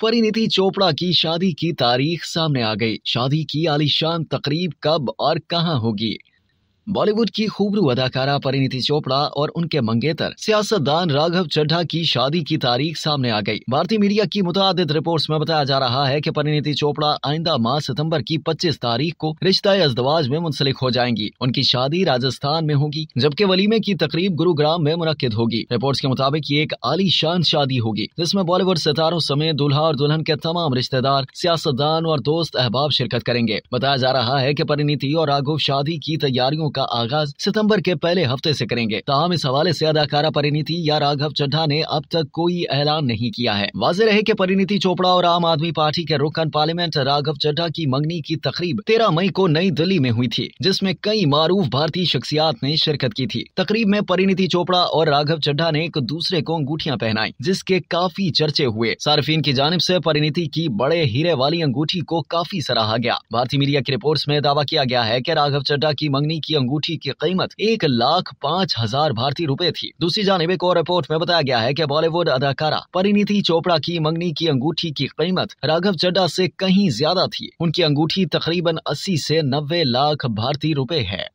परिणीति चोपड़ा की शादी की तारीख सामने आ गई। शादी की आलीशान तकरीब कब और कहां होगी? बॉलीवुड की खूबरू अदाकारा परिणीति चोपड़ा और उनके मंगेतर सियासतदान राघव चड्ढा की शादी की तारीख सामने आ गई। भारतीय मीडिया की मुतादिद रिपोर्ट्स में बताया जा रहा है कि परिणीति चोपड़ा आइंदा माह सितंबर की 25 तारीख को रिश्ता अज़दवाज में मुंसलिक हो जाएंगी। उनकी शादी राजस्थान में होगी, जबकि वलीमे की तकरीब गुरुग्राम में मुनक्किद होगी। रिपोर्ट्स के मुताबिक ये एक आलीशान शादी होगी, जिसमें बॉलीवुड सितारों समेत दूल्हा और दुल्हन के तमाम रिश्तेदार, सियासतदान और दोस्त अहबाब शिरकत करेंगे। बताया जा रहा है कि परिणीति और राघव शादी की तैयारियों का आगाज सितंबर के पहले हफ्ते से करेंगे। ताहम इस हवाले से अदाकारा परिणीति या राघव चड्ढा ने अब तक कोई ऐलान नहीं किया है। वाज़ेह रहे कि परिणीति चोपड़ा और आम आदमी पार्टी के रुकन पार्लियामेंट राघव चड्ढा की मंगनी की तकरीब 13 मई को नई दिल्ली में हुई थी, जिसमें कई मारूफ भारतीय शख्सियात ने शिरकत की थी। तकरीब में परिणीति चोपड़ा और राघव चड्ढा ने एक दूसरे को अंगूठियां पहनाई, जिसके काफी चर्चे हुए। सार्फिन की जानिब से परिणीति की बड़े हीरे वाली अंगूठी को काफी सराहा गया। भारतीय मीडिया की रिपोर्ट्स में दावा किया गया है कि राघव चड्ढा की मंगनी की अंगूठी की कीमत 1,05,000 भारतीय रुपए थी। दूसरी जानिब एक और रिपोर्ट में बताया गया है कि बॉलीवुड अदाकारा परिणीति चोपड़ा की मंगनी की अंगूठी की कीमत राघव चड्ढा से कहीं ज्यादा थी। उनकी अंगूठी तकरीबन 80 से 90 लाख भारतीय रुपए है।